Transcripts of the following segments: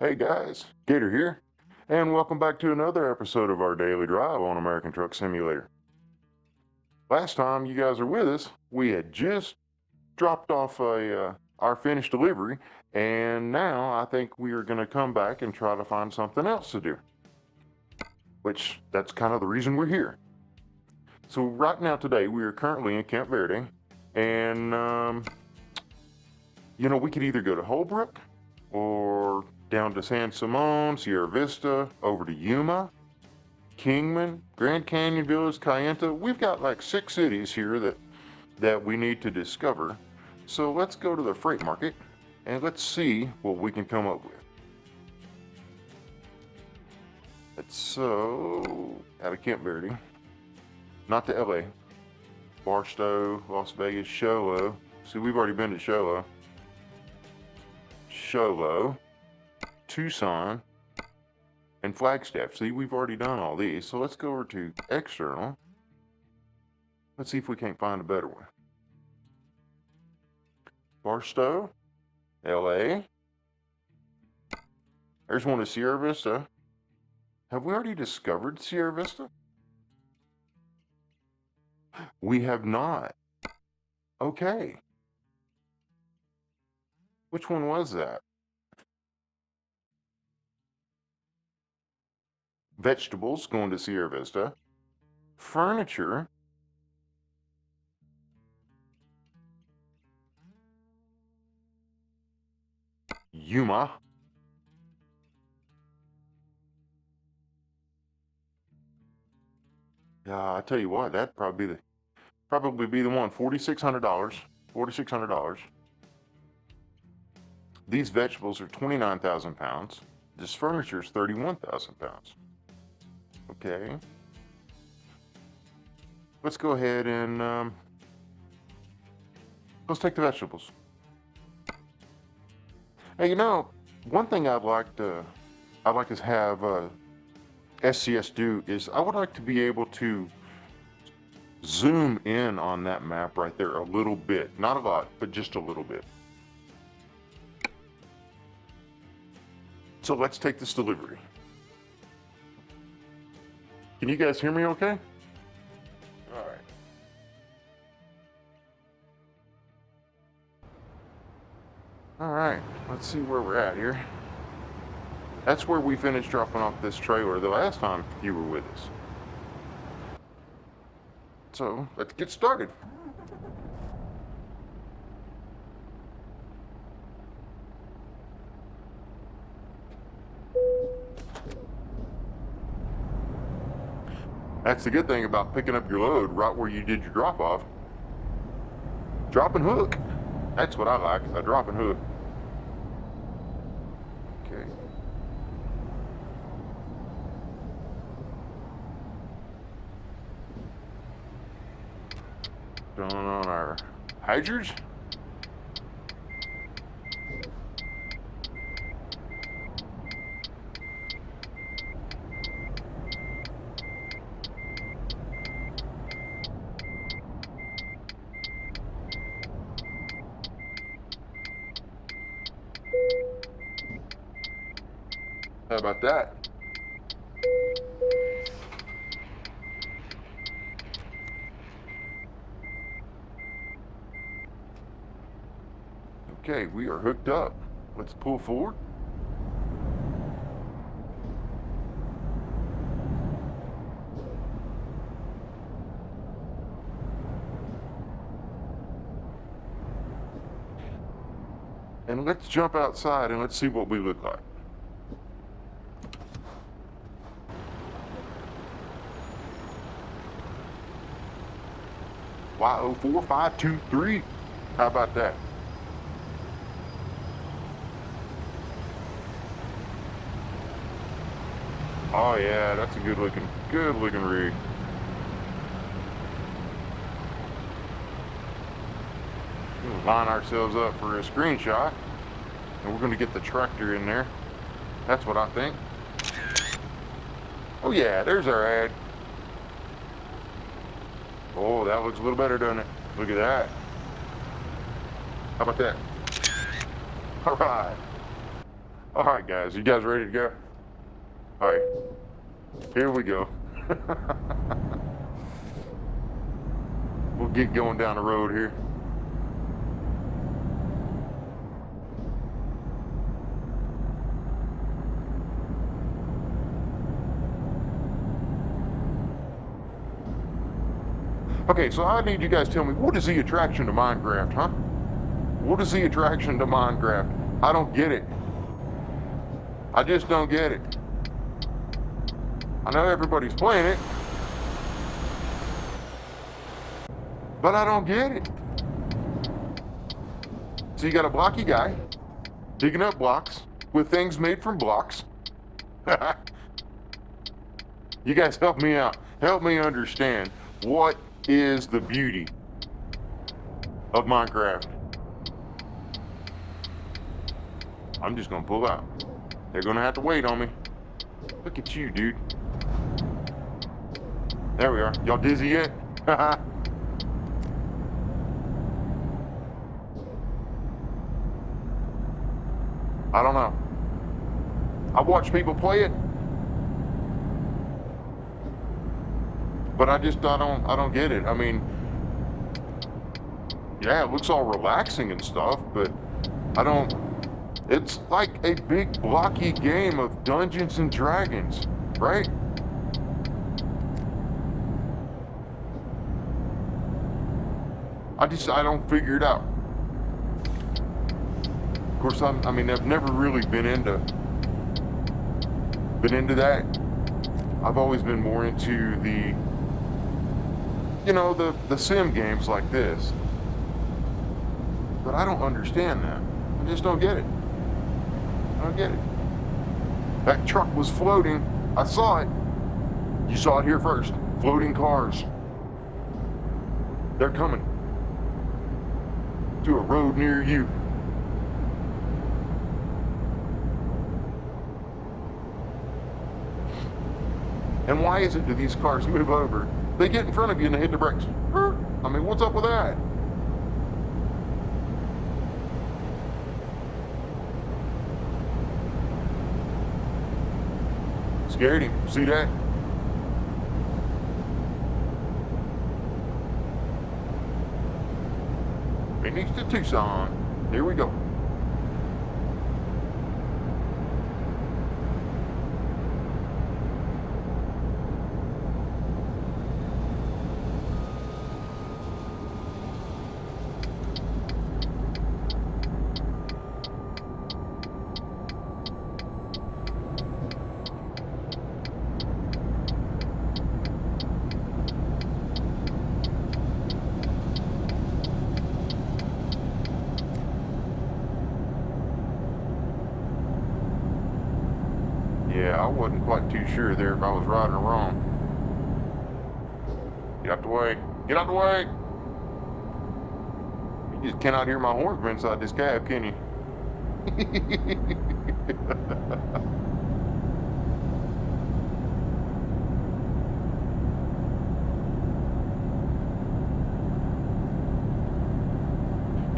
Hey guys, Gator here, and welcome back to another episode of our daily drive on American Truck Simulator. Last time you guys were with us, we had just dropped off our finished delivery, and now I think we are going to come back and try to find something else to do. Which, that's kind of the reason we're here. So right now today, we are currently in Camp Verde, and we could either go to Holbrook, or down to San Simon, Sierra Vista, over to Yuma, Kingman, Grand Canyon Village, Kayenta. We've got like 6 cities here that we need to discover. So let's go to the freight market and let's see what we can come up with. So, out of Camp Verde, not to LA, Barstow, Las Vegas, Show Low. See, we've already been to Show Low, Tucson, and Flagstaff. See, we've already done all these. So let's go over to external. Let's see if we can't find a better one. Barstow, LA. There's one of Sierra Vista. Have we already discovered Sierra Vista? We have not. Okay. Which one was that? Vegetables, going to Sierra Vista. Furniture. Yuma. I tell you what, that'd probably be the one. $4,600. $4,600. These vegetables are 29,000 pounds. This furniture is 31,000 pounds. Okay. Let's go ahead and let's take the vegetables. Hey, one thing I'd like to have SCS do is I would like to be able to zoom in on that map right there a little bit. Not a lot, but just a little bit. So let's take this delivery. Can you guys hear me okay? All right. All right, let's see where we're at here. That's where we finished dropping off this trailer the last time you were with us. So let's get started. That's the good thing about picking up your load right where you did your drop off. Drop and hook. That's what I like, a drop and hook. Okay. Done on our hydrants. How about that? Okay, we are hooked up. Let's pull forward. And let's jump outside and let's see what we look like. Y04523. How about that? Oh yeah, that's a good looking rig. We'll line ourselves up for a screenshot, and we're going to get the tractor in there. That's what I think. Oh yeah, there's our ad. Oh, that looks a little better, doesn't it? Look at that. How about that? All right. All right, guys, you guys ready to go? All right, here we go. We'll get going down the road here. Okay, so I need you guys to tell me, what is the attraction to Minecraft, huh? What is the attraction to Minecraft? I don't get it. I just don't get it. I know everybody's playing it, but I don't get it. So you got a blocky guy digging up blocks with things made from blocks. You guys help me out. Help me understand, what is the beauty of Minecraft? I'm just gonna pull out. They're gonna have to wait on me. Look at you, dude. There we are. Y'all dizzy yet? I don't know. I watch people play it, but I don't get it. I mean, yeah, it looks all relaxing and stuff, but it's like a big blocky game of Dungeons and Dragons, right? I don't figure it out. Of course, I mean, I've never really been into that. I've always been more into the sim games like this. But I don't understand that. I just don't get it. I don't get it. That truck was floating. I saw it. You saw it here first. Floating cars. They're coming to a road near you. And why is it do these cars move over? They get in front of you and they hit the brakes. I mean, what's up with that? Scared him. See that? Phoenix to Tucson. Here we go. Yeah, I wasn't quite too sure there if I was right or wrong. Get out the way. Get out the way! You just cannot hear my horn from inside this cab, can you?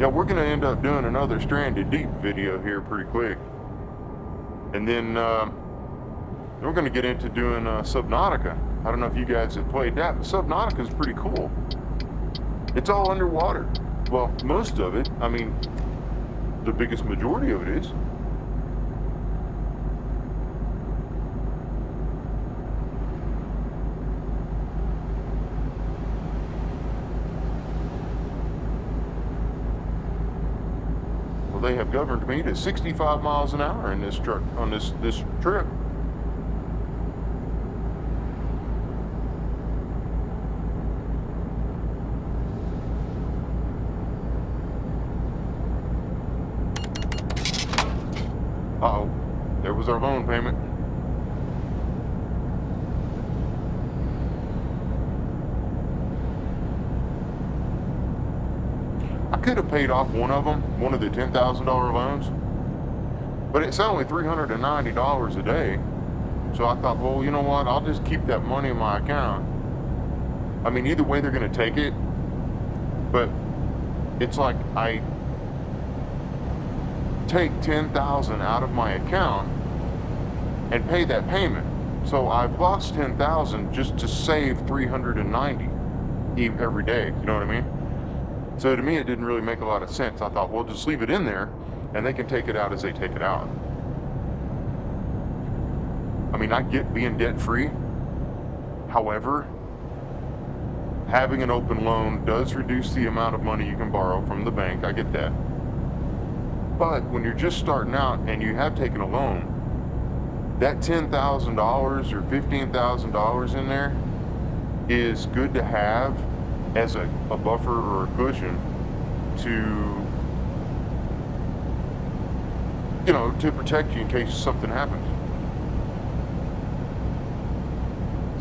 Yeah, we're going to end up doing another Stranded Deep video here pretty quick. And then we're going to get into doing Subnautica. I don't know if you guys have played that, but Subnautica is pretty cool. It's all underwater. Well, most of it. I mean, the biggest majority of it is. Well, they have governed me to 65 miles an hour in this truck on this trip. Uh-oh, there was our loan payment. I could have paid off one of them, one of the $10,000 loans, but it's only $390 a day. So I thought, well, you know what, I'll just keep that money in my account. I mean, either way they're going to take it, but it's like take $10,000 out of my account and pay that payment. So I've lost $10,000 just to save $390 every day. You know what I mean? So to me, it didn't really make a lot of sense. I thought, well, just leave it in there, and they can take it out as they take it out. I mean, I get being debt-free. However, having an open loan does reduce the amount of money you can borrow from the bank. I get that. But when you're just starting out and you have taken a loan, that $10,000 or $15,000 in there is good to have as a buffer or a cushion to, you know, to protect you in case something happens.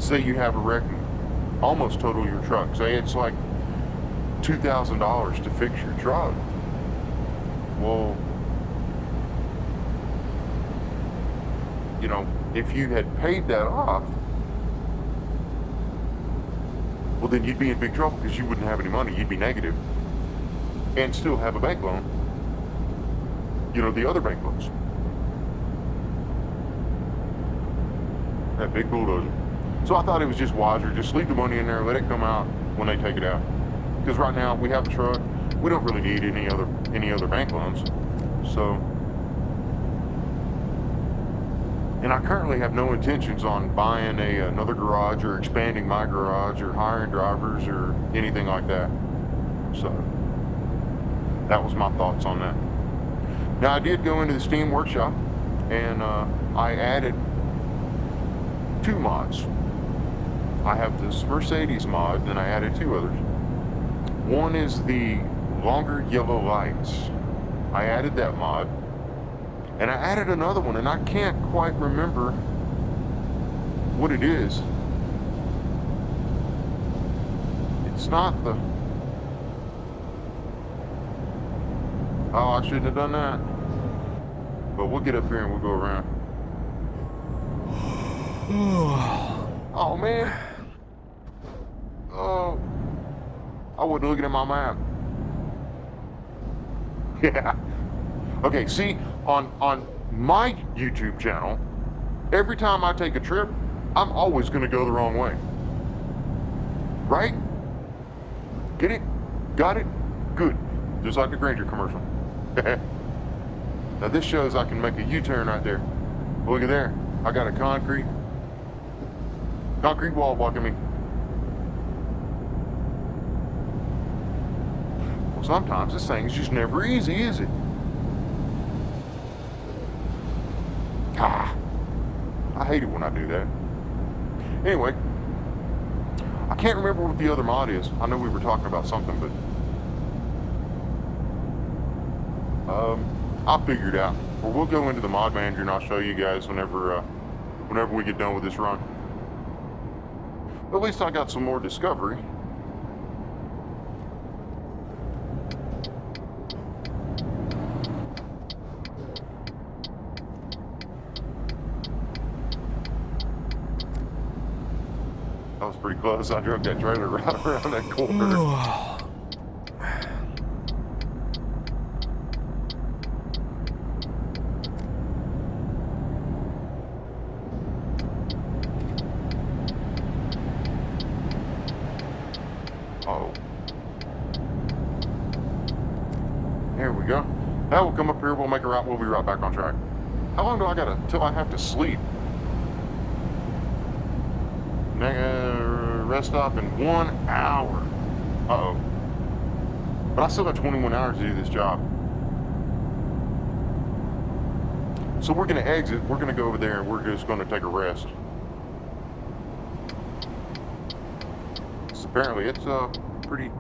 Say you have a wreck and almost total your truck. Say it's like $2,000 to fix your truck. Well, you know, if you had paid that off, well, then you'd be in big trouble because you wouldn't have any money. You'd be negative and still have a bank loan. You know, the other bank loans. That big bulldozer. So I thought it was just wiser. Just leave the money in there, let it come out when they take it out. Because right now we have the truck. We don't really need any other bank loans. So, and I currently have no intentions on buying another garage or expanding my garage or hiring drivers or anything like that. So that was my thoughts on that. Now I did go into the Steam workshop and I added 2 mods. I have this Mercedes mod, and I added 2 others. One is the longer yellow lights. I added that mod. And I added another one, and I can't quite remember what it is. It's not the... Oh, I shouldn't have done that. But we'll get up here and we'll go around. Oh, man. Oh. I wasn't looking at my map. Yeah. Okay, see, on my YouTube channel, every time I take a trip, I'm always going to go the wrong way. Right? Get it? Got it? Good. Just like the Granger commercial. Now this shows I can make a U-turn right there. Look at there. I got a concrete wall blocking me. Well, sometimes this thing's just never easy, is it? Ah, I hate it when I do that. Anyway, I can't remember what the other mod is. I know we were talking about something, but I'll figure it out. Or we'll go into the mod manager and I'll show you guys whenever we get done with this run. But at least I got some more discovery. That was pretty close. I drove that trailer right around that corner. Oh. There we go. Now we'll come up here, we'll make a route, we'll be right back on track. How long do I gotta, till I have to sleep? Rest stop in 1 hour. Uh-oh. But I still got 21 hours to do this job. So we're gonna exit, we're gonna go over there and we're just gonna take a rest. So apparently it's pretty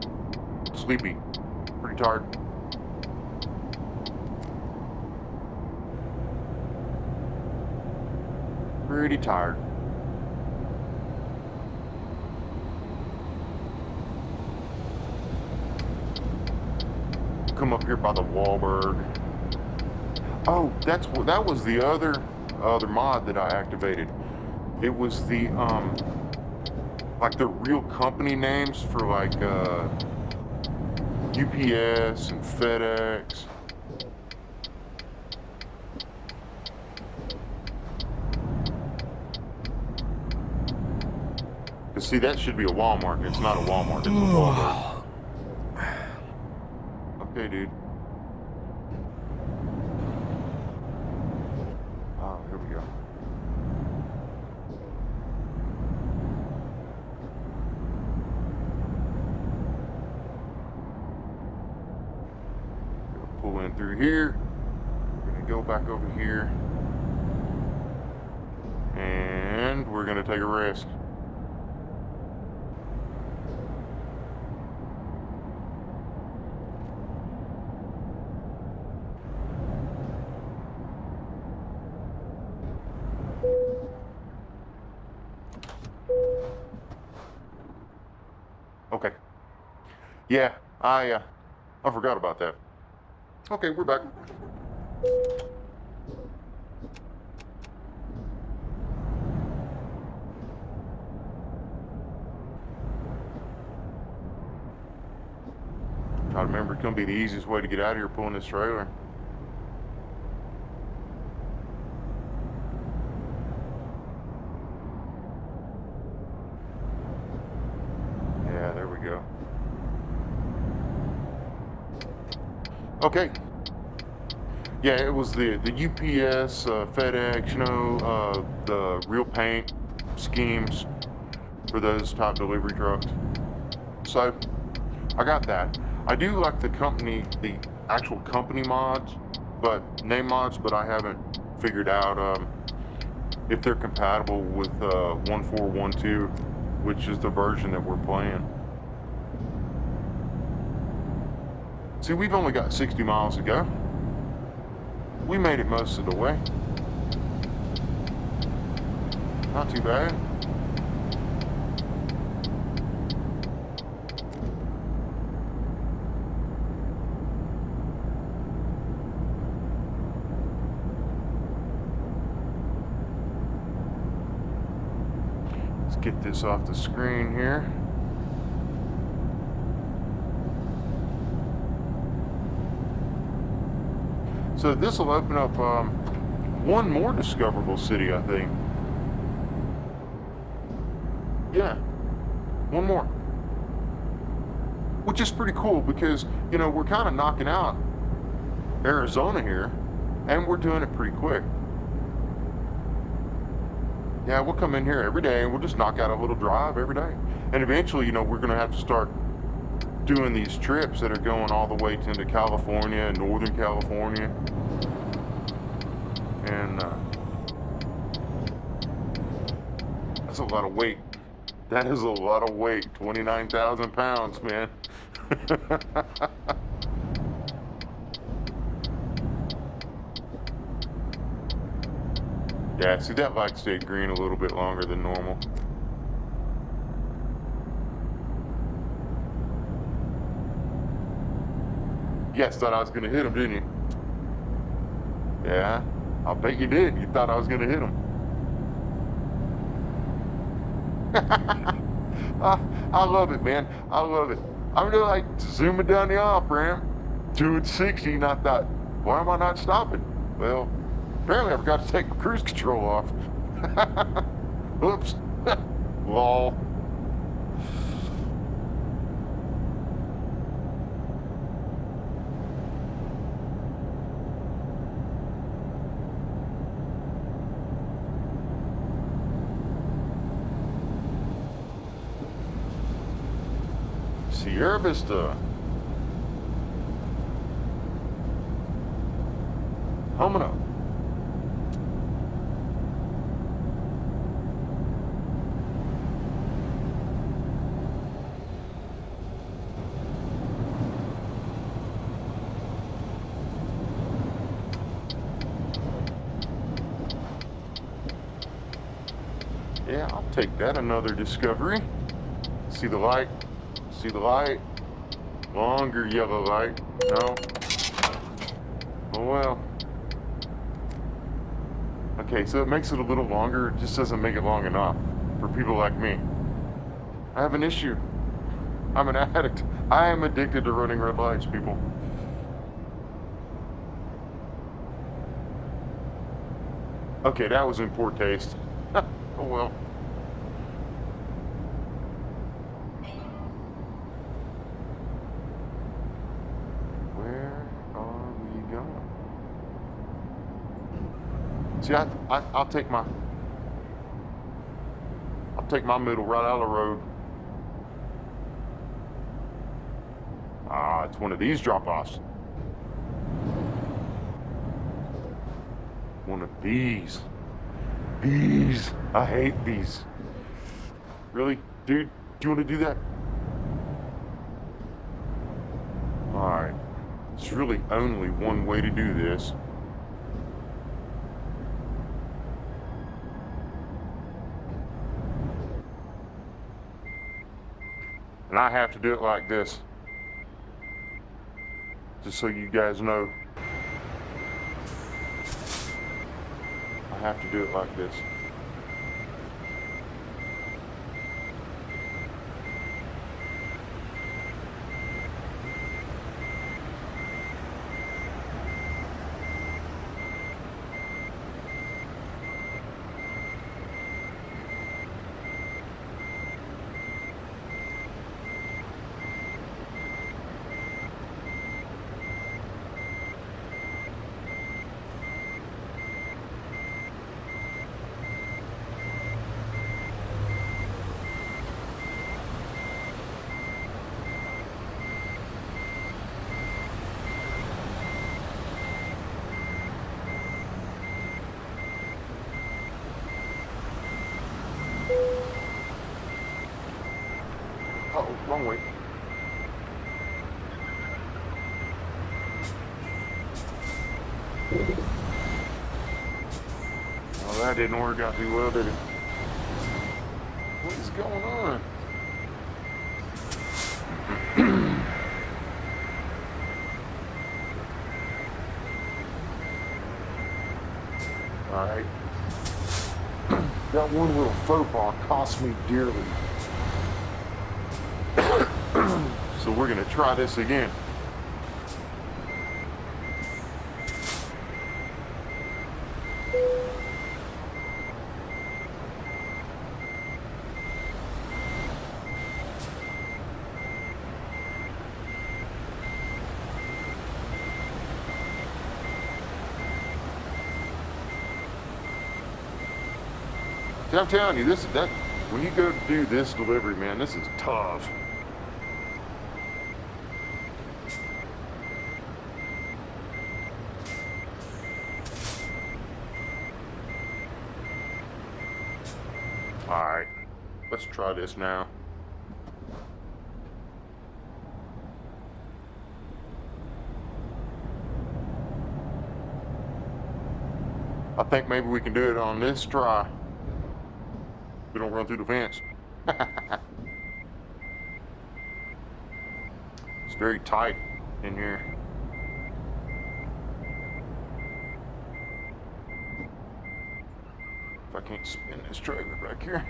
sleepy, pretty tired. Pretty tired. Come up here by the Wahlberg. Oh, that was the other mod that I activated. It was the like the real company names for like UPS and FedEx But see, that should be a Walmart. It's not a Walmart. It's a Walmart. Okay, dude. Oh, here we go. Pull in through here. We're gonna go back over here, and we're gonna take a rest. Okay. Yeah, I forgot about that. Okay, we're back. I remember it's gonna be the easiest way to get out of here pulling this trailer. Yeah, there we go. Okay. Yeah, it was the UPS, FedEx, you know, the real paint schemes for those type delivery trucks. So I got that. I do like the actual company mods, name mods, but I haven't figured out if they're compatible with 1412, which is the version that we're playing. See, we've only got 60 miles to go. We made it most of the way. Not too bad. Let's get this off the screen here. So this will open up one more discoverable city, I think. Yeah, one more. Which is pretty cool because, you know, we're kind of knocking out Arizona here, and we're doing it pretty quick. Yeah, we'll come in here every day and we'll just knock out a little drive every day. And eventually, you know, we're going to have to start doing these trips that are going all the way into California, Northern California. And that's a lot of weight. That is a lot of weight. 29,000 pounds, man. Yeah, see, that light stayed green a little bit longer than normal. Yes, thought I was going to hit him, didn't you? Yeah, I'll bet you did. You thought I was going to hit him. I love it, man. I love it. I'm just like zooming down the off-ramp, doing 60, and I thought, why am I not stopping? Well, apparently I forgot to take my cruise control off. Oops. Lol. Sierra Vista. Coming up. Yeah, I'll take that. Another discovery. See the light? See the light? Longer yellow light. No? Oh well. Okay, so it makes it a little longer. It just doesn't make it long enough for people like me. I have an issue. I'm an addict. I am addicted to running red lights, people. Okay, that was in poor taste. Oh well. See, I'll take my middle right out of the road. Ah, it's one of these drop-offs. One of these. These. I hate these. Really? Dude, do you want to do that? Alright. There's really only one way to do this. And I have to do it like this. Just so you guys know. I have to do it like this. Uh-oh, wrong way. Well, that didn't work out too well, did it? What is going on? Alright. That one little faux pas cost me dearly. So we're gonna try this again. See, I'm telling you, when you go to do this delivery, man, this is tough. Alright, let's try this now. I think maybe we can do it on this try. We don't run through the fence. It's very tight in here. If I can't spin this trailer back here.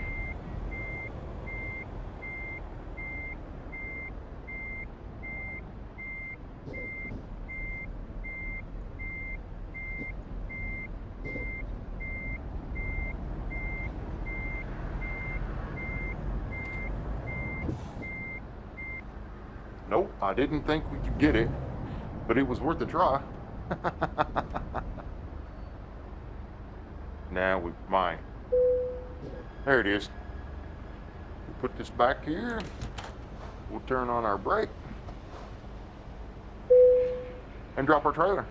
Nope, I didn't think we could get it, but it was worth a try. Now we might. There it is. We'll put this back here. We'll turn on our brake and drop our trailer.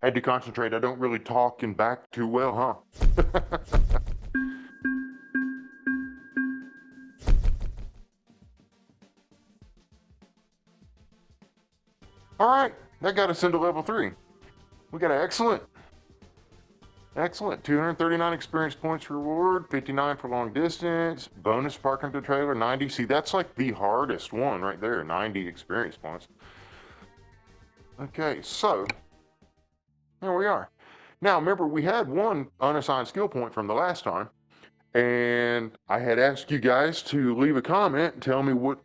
Had to concentrate. I don't really talk in back too well, huh? All right, that got us into level 3. We got an excellent 239 experience points reward, 59 for long distance, bonus parking the trailer, 90. See, that's like the hardest one right there, 90 experience points. Okay, so there we are. Now, remember, we had one unassigned skill point from the last time, and I had asked you guys to leave a comment and tell me what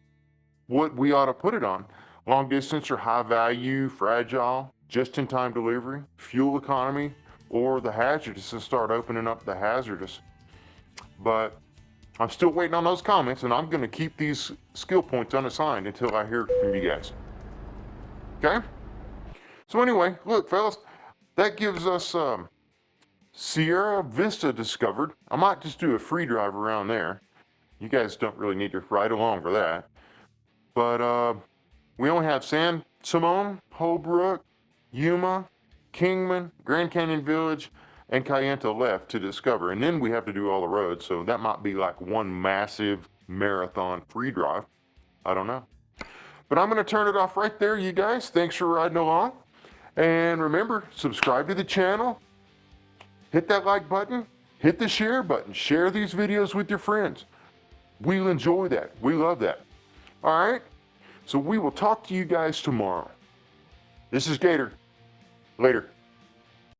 we ought to put it on. Long distance or high value, fragile, just-in-time delivery, fuel economy, or the hazardous, and start opening up the hazardous. But I'm still waiting on those comments, and I'm going to keep these skill points unassigned until I hear from you guys. Okay? So anyway, look, fellas, that gives us Sierra Vista discovered. I might just do a free drive around there. You guys don't really need to ride along for that. But we only have San Simon, Holbrook, Yuma, Kingman, Grand Canyon Village, and Kayenta left to discover. And then we have to do all the roads, so that might be like one massive marathon free drive. I don't know. But I'm going to turn it off right there, you guys. Thanks for riding along. And remember, subscribe to the channel. Hit that like button. Hit the share button. Share these videos with your friends. We'll enjoy that. We love that. All right? So we will talk to you guys tomorrow. This is Gator. Later.